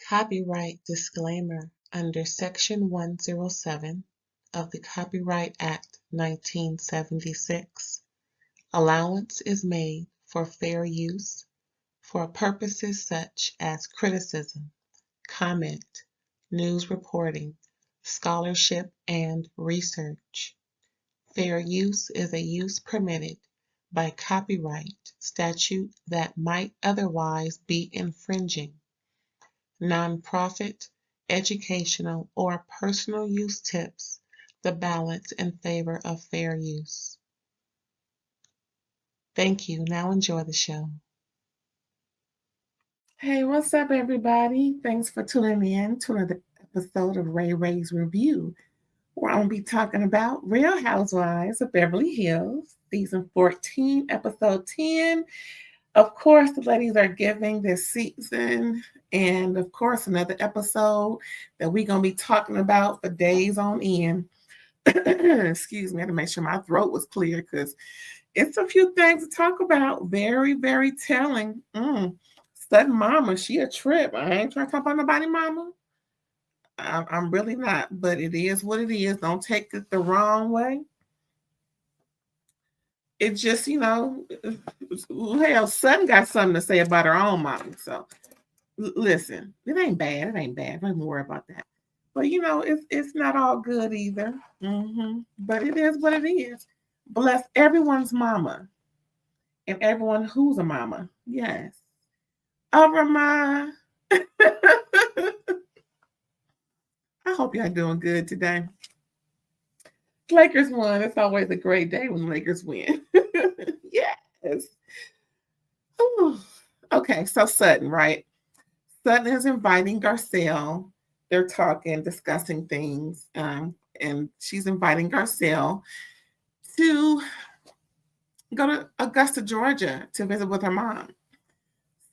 Copyright disclaimer under Section 107 of the Copyright Act 1976. Allowance is made for fair use for purposes such as criticism, comment, news reporting, scholarship, and research. Fair use is a use permitted by copyright statute that might otherwise be infringing. Nonprofit, educational, or personal use tips the balance in favor of fair use. Thank you. Now enjoy the show. Hey, what's up, everybody? Thanks for tuning in to another episode of RAERAEs Review, where I'm going to be talking about Real Housewives of Beverly Hills, Season 14, Episode 10. Of course, the ladies are giving this season, and of course, another episode that we're going to be talking about for days on end. Excuse me, I had to make sure my throat was clear because it's a few things to talk about. Very, very telling. Sutton mama, she a trip. I ain't trying to talk about nobody mama. I'm really not, but it is what it is. Don't take it the wrong way. It just, hell, Sutton got something to say about her own mama. So listen, it ain't bad. It ain't bad. Don't even worry about that. But it's not all good either. But it is what it is. Bless everyone's mama and everyone who's a mama. Yes. Over my. I hope y'all doing good today. Lakers won. It's always a great day when Lakers win. Yes. Ooh. Okay, so Sutton, right? Sutton is inviting Garcelle. They're talking, discussing things, and she's inviting Garcelle to go to Augusta, Georgia, to visit with her mom.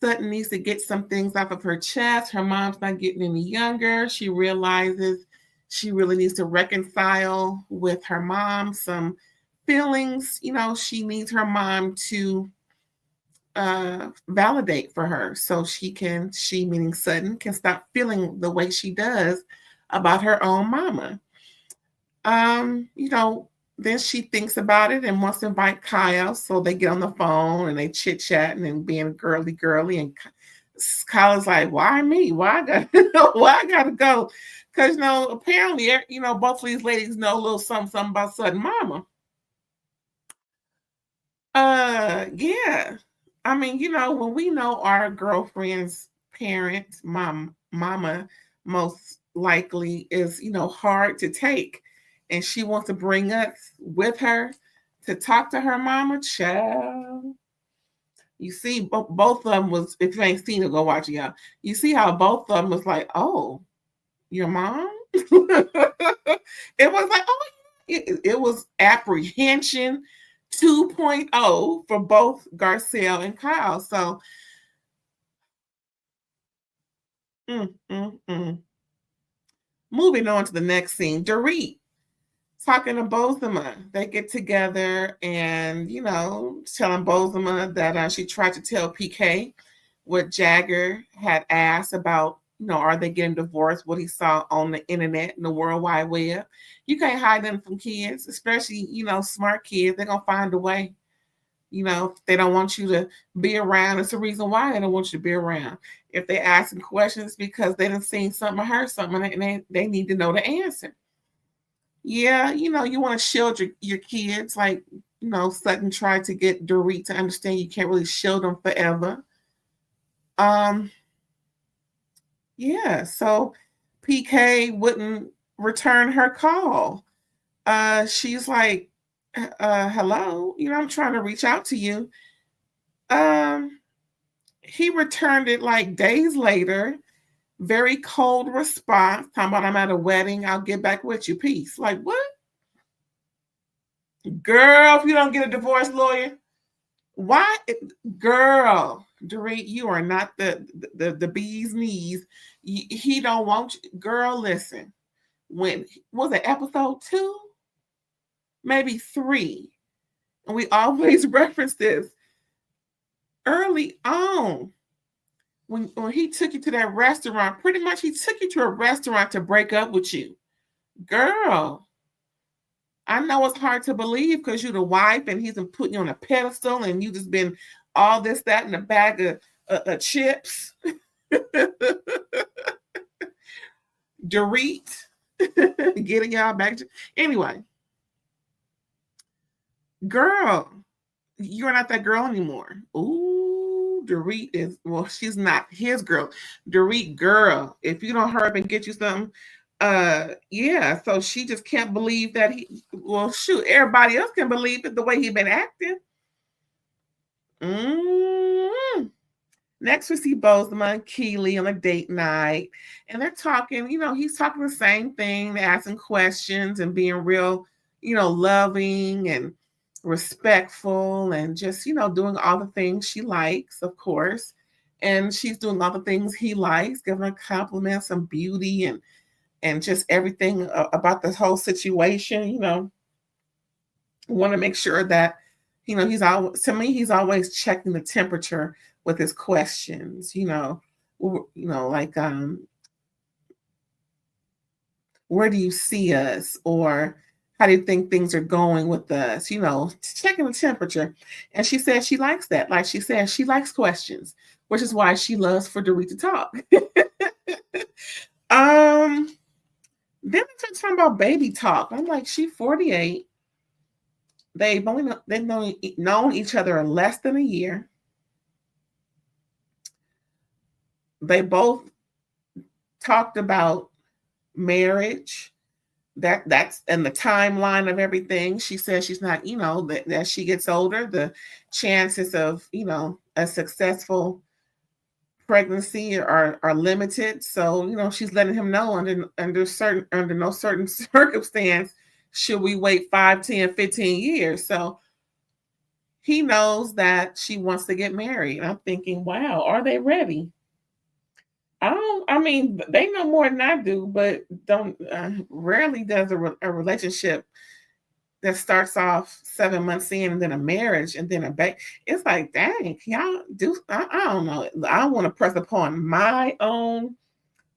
Sutton needs to get some things off of her chest. Her mom's not getting any younger. She realizes she really needs to reconcile with her mom some feelings. She needs her mom to validate for her so she meaning Sutton, can stop feeling the way she does about her own mama. Then she thinks about it and wants to invite Kyle, so they get on the phone and they chit chatting and being girly, and Kyle's like, "Why me? Why I gotta go?" Because apparently, both of these ladies know a little something about Sutton mama. Yeah. I mean, when we know our girlfriend's parents, mama most likely is, hard to take, and she wants to bring us with her to talk to her mama, child. You see, both of them was, if you ain't seen it, go watch it, y'all. You see how both of them was like, "Oh, your mom?" It was like, oh, it was apprehension 2.0 for both Garcelle and Kyle. So, moving on to the next scene, Dorit talking to Bozoma. They get together and, telling Bozoma that she tried to tell PK what Jagger had asked about, are they getting divorced, what he saw on the internet and the World Wide Web. You can't hide them from kids, especially, smart kids. They're going to find a way. If they don't want you to be around, it's the reason why they don't want you to be around. If they asking questions because they done seen something or heard something, and they need to know the answer. Yeah, you want to shield your kids. Like, Sutton tried to get Dorit to understand you can't really shield them forever. Yeah, so PK wouldn't return her call. She's like, hello, I'm trying to reach out to you. He returned it like days later. Very cold response. Talking about, I'm at a wedding. I'll get back with you. Peace. Like, what? Girl, if you don't get a divorce lawyer, why? Girl, Dorit, you are not the bee's knees. He don't want you. Girl, listen. When was it episode 2? Maybe 3. And we always reference this. Early on, when he took you to that restaurant, pretty much he took you to a restaurant to break up with you. Girl, I know it's hard to believe because you're the wife and he's been putting you on a pedestal and you just been all this, that, and a bag of chips. Dorit, getting y'all back. Anyway, girl, you're not that girl anymore. Ooh, Dorit is, well, she's not his girl. Dorit, girl, if you don't hurry up and get you something, yeah, so she just can't believe that well, shoot, everybody else can believe it the way he been acting. Mm. Next, we see Bozoma and Keely on a date night, and they're talking. He's talking the same thing, they're asking questions and being real, loving and respectful, and just doing all the things she likes, of course, and she's doing all the things he likes, giving her compliments on beauty and just everything about this whole situation. Want to make sure that he's always, to me, he's always checking the temperature with his questions. Like where do you see us, or how do you think things are going with us? Checking the temperature. And she says she likes that. Like she says, she likes questions, which is why she loves for Dorit to talk. Then they start talking about baby talk. I'm like, she's 48. They've known each other less than a year. They both talked about marriage. That's in the timeline of everything. She says she's not, that as she gets older, the chances of, a successful pregnancy are limited. So, she's letting him know under no certain circumstance should we wait 5, 10, 15 years. So he knows that she wants to get married. I'm thinking, wow, are they ready? I mean, they know more than I do, but don't rarely does a relationship that starts off 7 months in and then a marriage and then a baby. It's like, dang, y'all do. I don't know. I want to press upon my own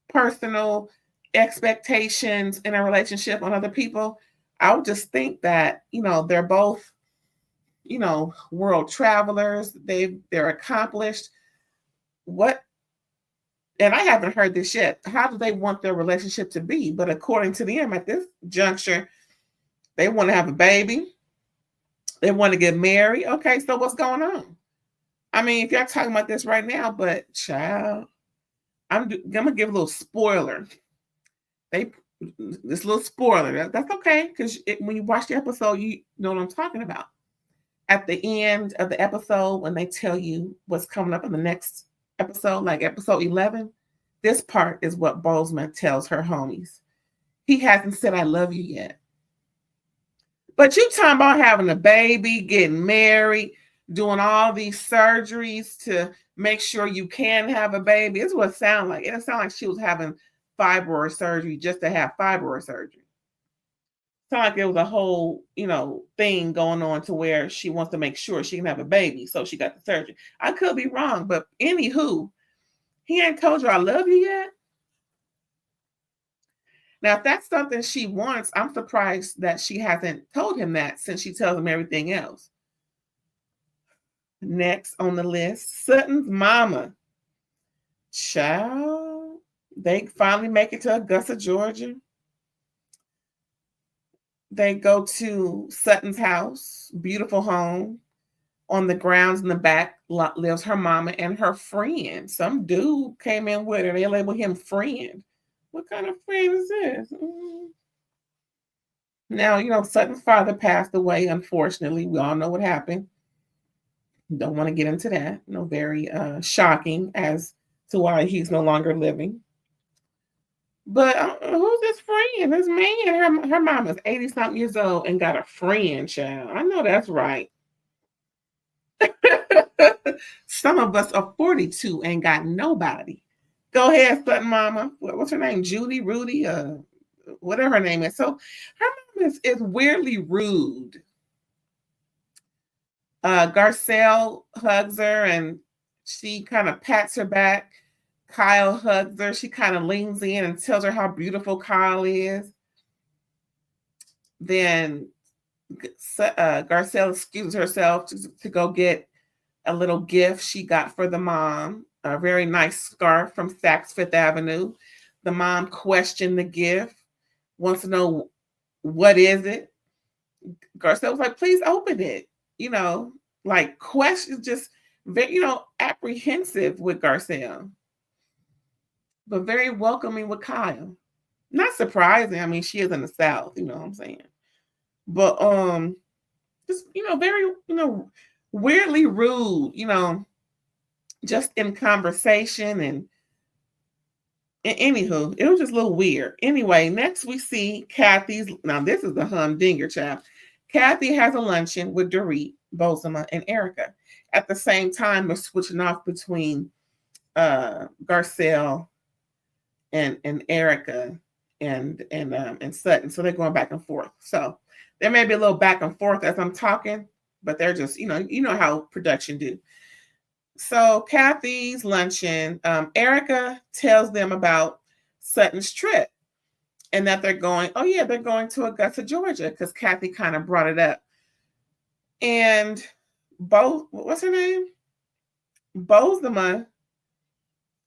personal expectations in a relationship on other people. I would just think that they're both world travelers. They're accomplished. What And I haven't heard this yet. How do they want their relationship to be? But according to them, at this juncture, they want to have a baby. They want to get married. Okay, so what's going on? I mean, if y'all talking about this right now, but child, I'm gonna give a little spoiler. This little spoiler. That's okay, because when you watch the episode, you know what I'm talking about. At the end of the episode, when they tell you what's coming up in the next episode, like episode 11, this part is what Bozoma tells her homies. He hasn't said I love you yet. But you talking about having a baby, getting married, doing all these surgeries to make sure you can have a baby. It's what it sounds like. It sounds like she was having fibroid surgery just to have fibroid surgery. Sound like there was a whole, thing going on to where she wants to make sure she can have a baby, so she got the surgery. I could be wrong, but anywho, he ain't told you I love you yet. Now, if that's something she wants, I'm surprised that she hasn't told him that since she tells him everything else. Next on the list, Sutton's mama. Child, they finally make it to Augusta, Georgia. They go to Sutton's house, beautiful home. On the grounds in the back lives her mama and her friend. Some dude came in with her. They label him friend. What kind of friend is this? Now, Sutton's father passed away, unfortunately. We all know what happened. Don't want to get into that. Very shocking as to why he's no longer living. But who's this friend? This man, her mama's 80-something years old and got a friend, child. I know that's right. Some of us are 42 and got nobody. Go ahead, Sutton mama. What's her name? Judy, Rudy, whatever her name is. So her mom is weirdly rude. Garcelle hugs her and She kind of pats her back. Kyle hugs her. She kind of leans in and tells her how beautiful Kyle is. Then Garcelle excuses herself to go get a little gift she got for the mom, a very nice scarf from Saks Fifth Avenue. The mom questioned the gift, wants to know what is it. Garcelle was like, please open it. Like questions, just very, apprehensive with Garcelle, but very welcoming with Kyle. Not surprising. I mean, she is in the South, you know what I'm saying? But just, very, weirdly rude, just in conversation and anywho, it was just a little weird. Anyway, next we see Kathy's. Now this is the humdinger, child. Kathy has a luncheon with Dorit, Bozoma, and Erika. At the same time, they're switching off between Garcelle and Erika and Sutton. So they're going back and forth. So there may be a little back and forth as I'm talking, but they're just, you know how production do. So Kathy's luncheon, Erika tells them about Sutton's trip and that they're going to Augusta, Georgia, because Kathy kind of brought it up. And what's her name? Bozoma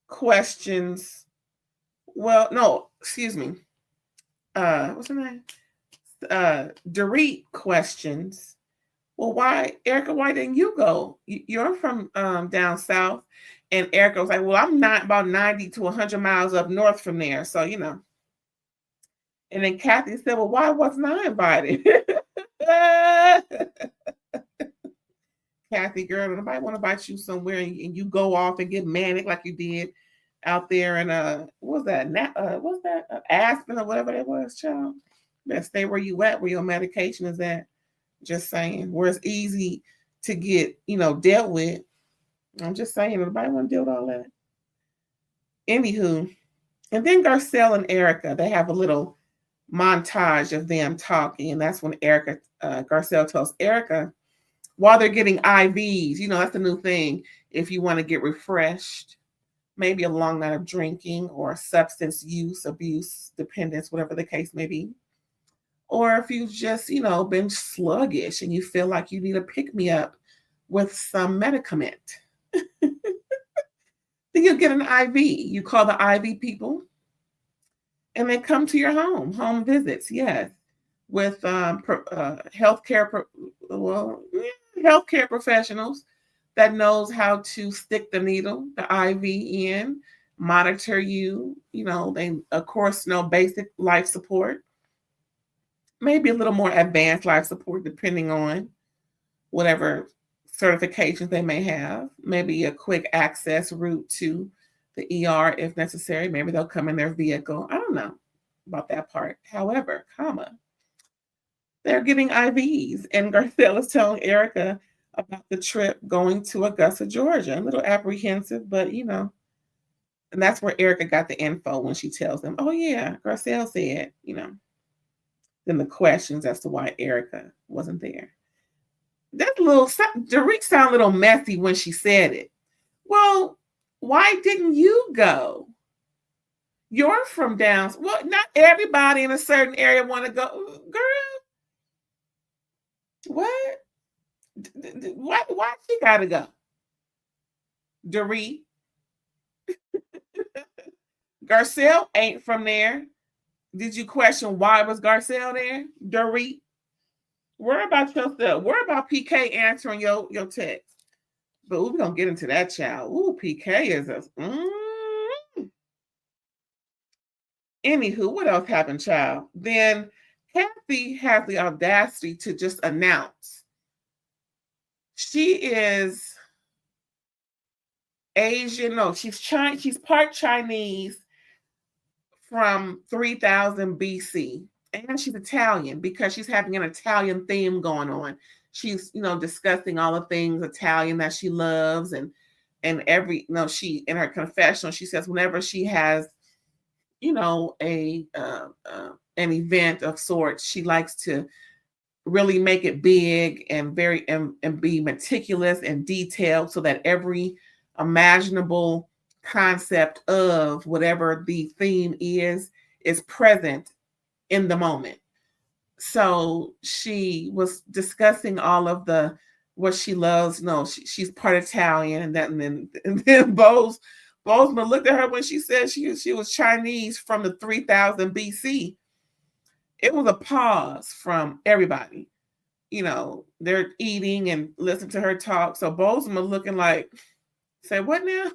questions. Well, no, excuse me. What's her name? Dorit questions. Well, why, Erika, why didn't you go? You're from down south. And Erika was like, well, I'm not about 90 to 100 miles up north from there. So, And then Kathy said, well, why wasn't I invited? Kathy, girl, nobody want to invite you somewhere and you go off and get manic like you did out there in what was that? Aspen or whatever that was, child. Better stay where you at, where your medication is at. Just saying, where it's easy to get, dealt with. I'm just saying, nobody want to deal with all that. Anywho, and then Garcelle and Erika, they have a little montage of them talking, and that's when Garcelle tells Erika, while they're getting IVs, that's the new thing. If you want to get refreshed, maybe a long night of drinking or substance use, abuse, dependence, whatever the case may be. Or if you've just, been sluggish and you feel like you need a pick-me-up with some medicament, then you'll get an IV. You call the IV people, and they come to your home visits, yes, with healthcare professionals that knows how to stick the needle, the IV in, monitor you. They, of course, know basic life support. Maybe a little more advanced life support depending on whatever certifications they may have. Maybe a quick access route to the ER if necessary. Maybe they'll come in their vehicle. I don't know about that part. However, they're getting IVs. And Garcelle is telling Erika about the trip going to Augusta, Georgia. A little apprehensive, but and that's where Erika got the info when she tells them, oh yeah, Garcelle said, then the questions as to why Erika wasn't there. That Dorit sounded a little messy when she said it. Well, why didn't you go? You're from down. Well, not everybody in a certain area want to go. Girl, what? Why she gotta go? Dorit. Garcelle ain't from there. Did you question why was Garcelle there? Dorit. Worry about yourself. Worry about PK answering your text. But we're gonna get into that, child. Ooh, PK is a Anywho, what else happened, child? Then Kathy has the audacity to just announce she is Asian. No, she's part Chinese from 3000 BC. And she's Italian because she's having an Italian theme going on. She's, discussing all the things Italian that she loves and she, in her confessional, she says whenever she has, an event of sorts, she likes to really make it big and and be meticulous and detailed so that every imaginable concept of whatever the theme is present in the moment. So she was discussing all of the what she loves. No, she's part Italian, and then Bozoma looked at her when she said she was Chinese from the 3000 BC. It was a pause from everybody. They're eating and listening to her talk. So Bozoma looking like, say what now?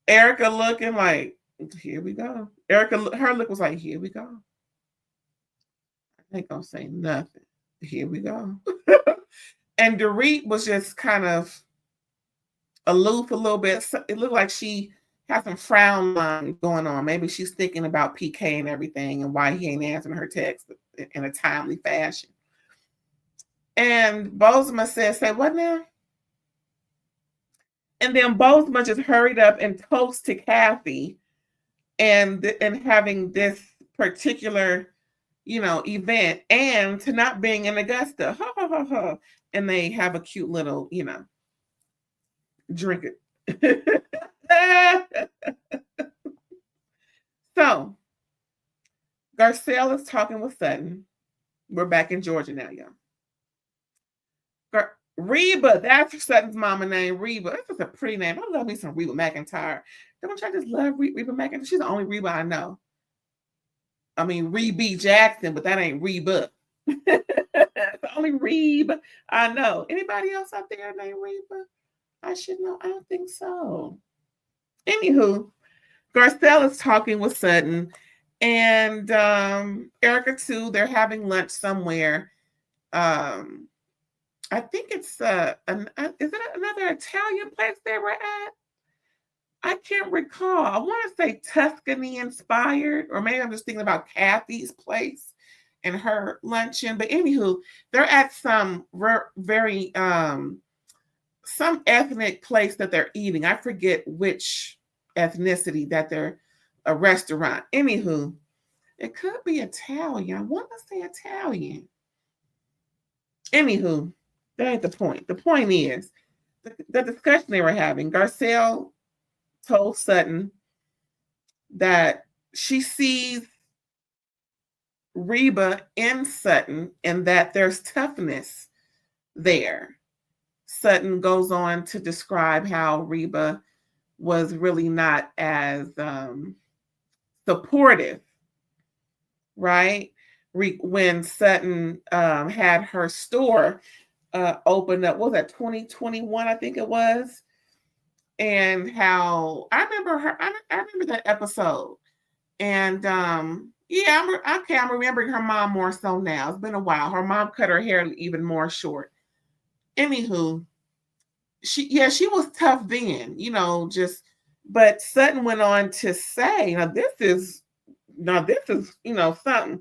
Erika looking like, here we go. Erika, her look was like, here we go. I ain't gonna say nothing. Here we go. And Dorit was just kind of aloof a little bit. It looked like she had some frown line going on. Maybe she's thinking about PK and everything and why he ain't answering her text in a timely fashion. And Bozoma said, say what now? And then Bozoma just hurried up and toast to Kathy and having this particular, event, and to not being in Augusta. Ha, ha, ha, ha. And they have a cute little, drink it. So, Garcelle is talking with Sutton. We're back in Georgia now, y'all. Reba, that's Sutton's mama name, Reba. That's just a pretty name. I love me some Reba McEntire. Don't I just love Reba McEntire? She's the only Reba I know. I mean, Reba Jackson, but that ain't Reba. The only Reba I know. Anybody else out there named Reba? I should know. I don't think so. Anywho, Garcelle is talking with Sutton, and Erika too. They're having lunch somewhere. I think it's is it another Italian place they were at? I can't recall. I want to say Tuscany inspired, or maybe I'm just thinking about Kathy's place and her luncheon. But anywho, they're at some very some ethnic place that they're eating. I forget which ethnicity that they're a restaurant. Anywho, it could be Italian. I want to say Italian. Anywho, that ain't the point. The point is the discussion they were having. Garcelle told Sutton that she sees Reba in Sutton and that there's toughness there. Sutton goes on to describe how Reba was really not as supportive, right? When Sutton had her store opened up, what was that, 2021, I think it was? And how I remember that episode. And yeah, I'm remembering her mom more so now. It's been a while. Her mom cut her hair even more short. Anywho, she was tough then, but Sutton went on to say, this is something.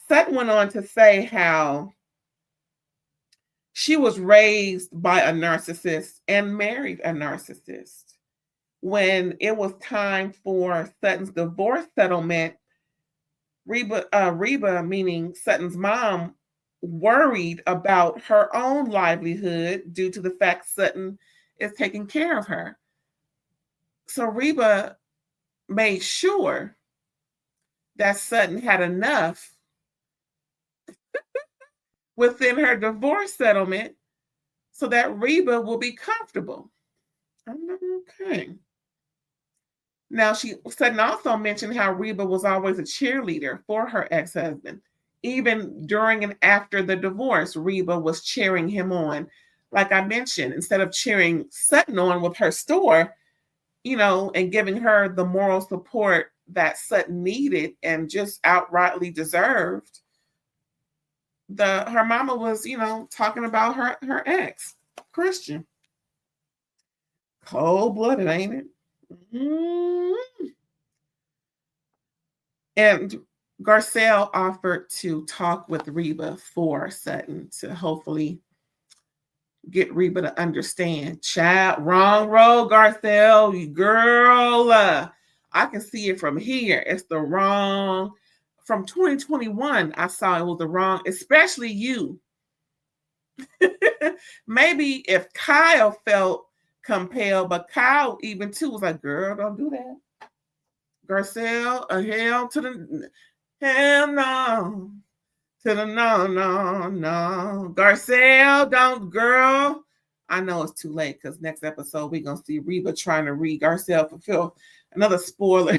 Sutton went on to say how she was raised by a narcissist and married a narcissist. When it was time for Sutton's divorce settlement, Reba, meaning Sutton's mom, worried about her own livelihood due to the fact Sutton is taking care of her. So Reba made sure that Sutton had enough within her divorce settlement so that Reba will be comfortable. Okay. Now, Sutton also mentioned how Reba was always a cheerleader for her ex-husband. Even during and after the divorce, Reba was cheering him on. Like I mentioned, instead of cheering Sutton on with her store, and giving her the moral support that Sutton needed and just outrightly deserved, her mama was, talking about her ex, Christian. Cold-blooded, ain't it? Mm-hmm. And Garcelle offered to talk with Reba for Sutton to hopefully get Reba to understand. Child, wrong road, Garcelle. You girl, I can see it from here. It's the wrong. From 2021, I saw it was the wrong, especially you. Maybe if Kyle felt compelled. But Kyle even too was like, girl, don't do that. Garcelle, hell to the hell no. To the no. Garcelle, don't, girl. I know it's too late because next episode we're gonna see Reba trying to read Garcelle fulfill another spoiler.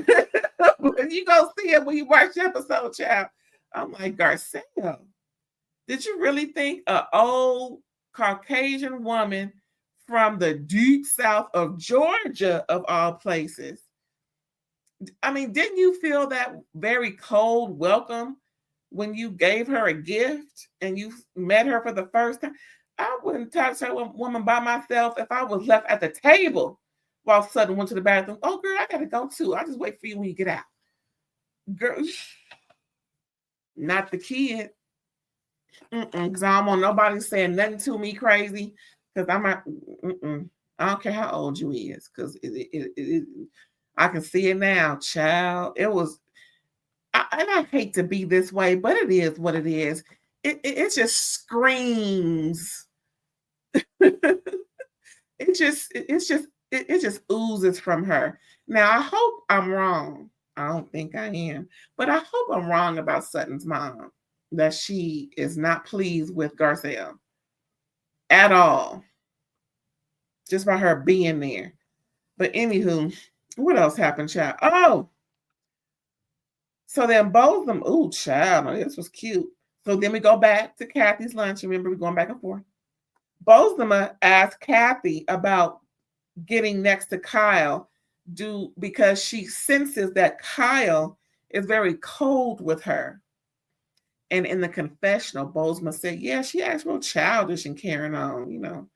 But you gonna see it when you watch the episode, child. I'm like, Garcelle, did you really think an old Caucasian woman from the deep south of Georgia, of all places? I mean, didn't you feel that very cold welcome when you gave her a gift and you met her for the first time? I wouldn't talk to a woman by myself if I was left at the table while Sutton went to the bathroom. Oh, girl, I gotta go too. I'll just wait for you when you get out. Girl, not the kid. Because I don't want nobody saying nothing to me crazy. Because I'm not. I don't care how old you is. Because I can see it now, child. It was, and I hate to be this way, but it is what it is. It just screams. it just oozes from her. Now I hope I'm wrong. I don't think I am, but I hope I'm wrong about Sutton's mom, that she is not pleased with Garcelle at all, just by her being there. But anywho, what else happened, child? Oh, so then both of them, ooh, child, this was cute. So then we go back to Kathy's lunch. Remember, we're going back and forth. Bozoma asked Kathy about getting next to Kyle because she senses that Kyle is very cold with her. And in the confessional, Bozoma said, yeah, she acts real childish and carrying on, you know.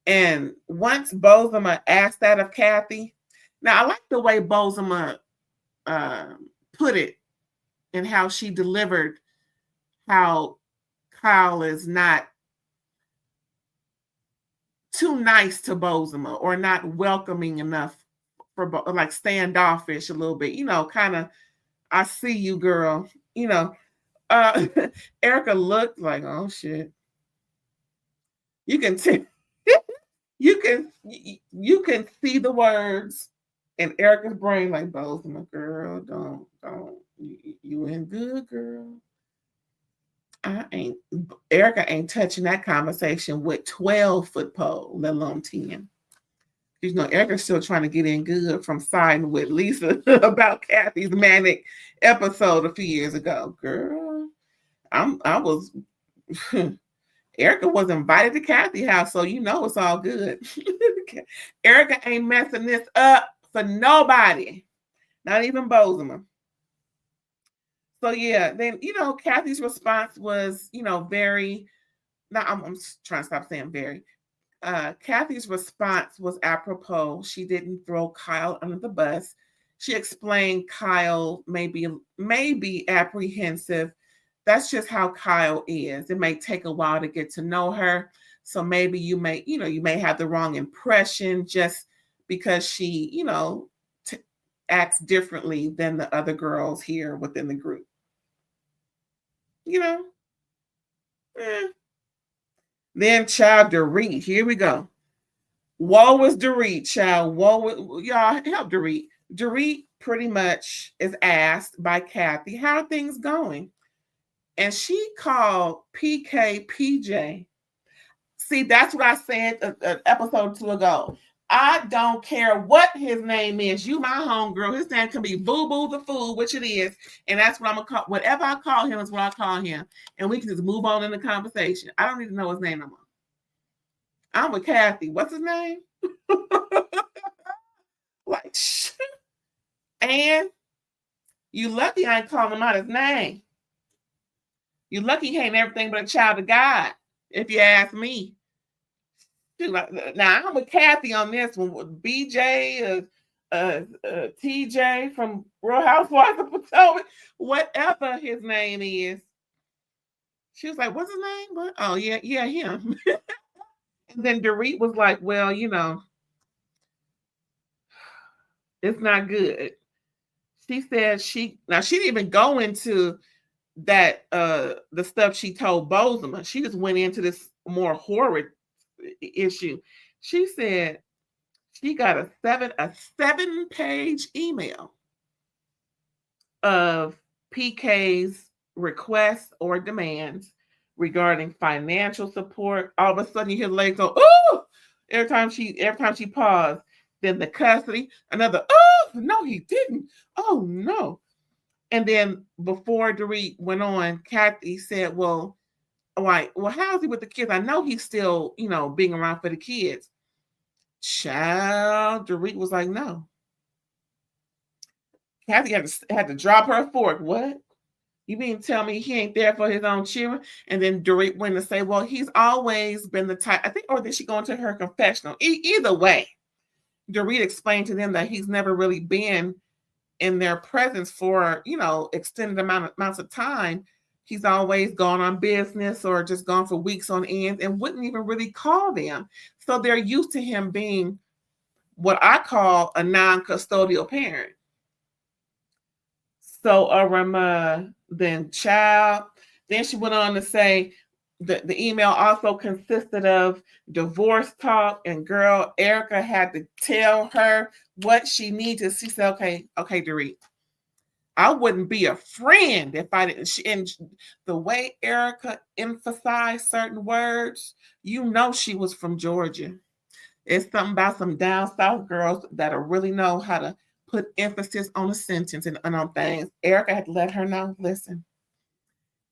And once Bozoma asked that of Kathy, now I like the way Bozoma put it and how she delivered how Kyle is not too nice to Bozoma or not welcoming enough for, like, standoffish a little bit, you know, kind of, I see you, girl, you know. Erika looked like, oh shit. You can you can see the words in Erika's brain, like, Bozoma, girl, don't, you in good, girl. Erika ain't touching that conversation with 12-foot pole, let alone 10. You know, Erika's still trying to get in good from siding with Lisa about Kathy's manic episode a few years ago. Girl, I was Erika was invited to Kathy's house, so you know it's all good. Erika ain't messing this up for nobody, not even Bozoma. So yeah, then, you know, Kathy's response was, you know, very. Now I'm trying to stop saying very. Kathy's response was apropos. She didn't throw Kyle under the bus. She explained Kyle may be apprehensive. That's just how Kyle is. It may take a while to get to know her. So maybe you may have the wrong impression just because she, you know, acts differently than the other girls here within the group. You know? Then child Dorit, here we go. Woe is Dorit, child. Y'all help Dorit. Dorit pretty much is asked by Kathy, how are things going? And she called PK PJ. See, that's what I said an episode or two ago. I don't care what his name is. You my homegirl. His name can be Boo Boo the Fool, which it is. And that's what I'm going to call. Whatever I call him is what I call him. And we can just move on in the conversation. I don't even know his name no more. I'm with Kathy. What's his name? Like, and you lucky I ain't calling him out his name. You lucky he ain't everything but a child of God, if you ask me. Now I'm with Kathy on this one. With BJ, TJ from Real Housewives of Potomac, whatever his name is. She was like, "What's his name?" What? Oh yeah, him. And then Dorit was like, "Well, you know, it's not good." She said she didn't even go into that the stuff she told Bozoma. She just went into this more horrid issue. She said She got a 7-page email of PK's requests or demands regarding financial support. All of a sudden you hear the lady go, "Oh!" Every time she paused. Then the custody, another, "Oh, no, he didn't. Oh no." And then before Dorit went on, Kathy said, "Well, like, well, how's he with the kids? I know he's still, being around for the kids." Child, Dorit was like, "No." Kathy had to drop her fork. What? You mean tell me he ain't there for his own children? And then Dorit went to say, "Well, he's always been the type," I think, or did she go into her confessional? Either way, Dorit explained to them that he's never really been in their presence for, extended amounts of time. He's always gone on business or just gone for weeks on end and wouldn't even really call them. So they're used to him being what I call a non-custodial parent. So then she went on to say the email also consisted of divorce talk, and girl, Erika had to tell her what she needed. She said, okay, Dorit, I wouldn't be a friend if I didn't. And the way Erika emphasized certain words, she was from Georgia. It's something about some down south girls that'll really know how to put emphasis on a sentence and on things. Erika had to let her know, listen.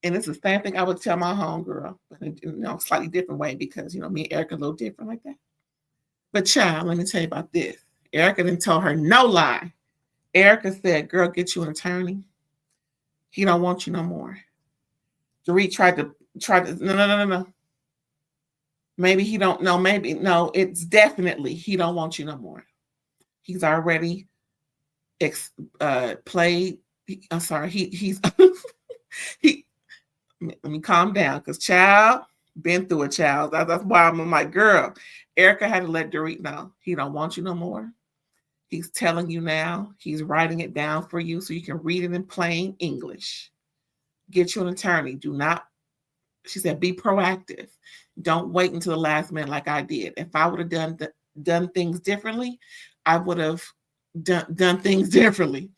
And it's the same thing I would tell my homegirl, but in a slightly different way because, me and Erika a little different like that. But child, let me tell you about this. Erika didn't tell her no lie. Erika said, girl, get you an attorney. He don't want you no more. Dorit tried to, no. Maybe he don't know. Maybe, no, it's definitely he don't want you no more. He's already played. I'm sorry. He's he. Let me calm down, because child been through a child. That's why I'm like, girl. Erika had to let Dorit know he don't want you no more. He's telling you now. He's writing it down for you so you can read it in plain English. Get you an attorney. Do not. She said, be proactive. Don't wait until the last minute like I did. If I would have done things differently, I would have done things differently.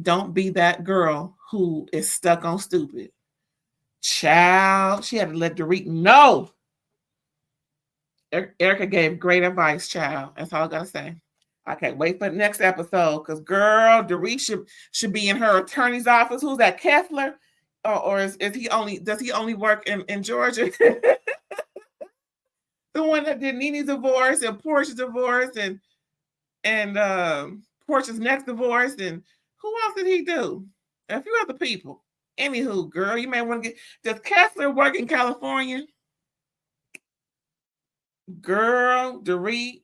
Don't be that girl who is stuck on stupid. Child, she had to let Dorit know. Erika gave great advice, child. That's all I gotta say. I can't wait for the next episode because, girl, Dorit should be in her attorney's office. Who's that, Kessler? Or does he only work in Georgia? The one that did Nene's divorce and Portia's divorce and Portia's next divorce, and who else did he do? A few other people. Anywho, girl, you may want to get. Does Kessler work in California? Girl, Dorit,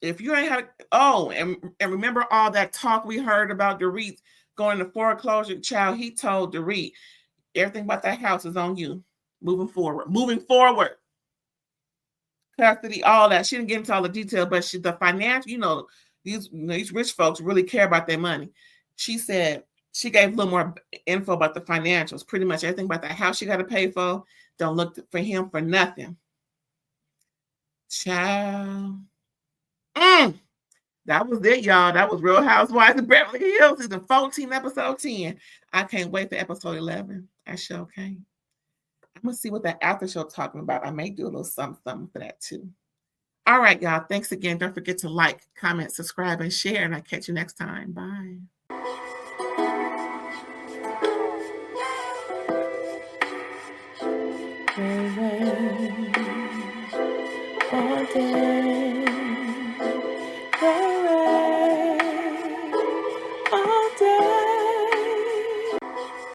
if you ain't had and remember all that talk we heard about Dorit going to foreclosure, child, he told Dorit, everything about that house is on you. Moving forward. Custody, all that. She didn't get into all the detail, but the financial, these rich folks really care about their money. She said she gave a little more info about the financials. Pretty much everything about that house she got to pay for. Don't look for him for nothing. Child. That was it, y'all. That was Real Housewives of Beverly Hills, season 14, episode 10. I can't wait for episode 11. I sure can. I'm going to see what that after show talking about. I may do a little something for that too. All right, y'all. Thanks again. Don't forget to like, comment, subscribe, and share. And I'll catch you next time. Bye. All day.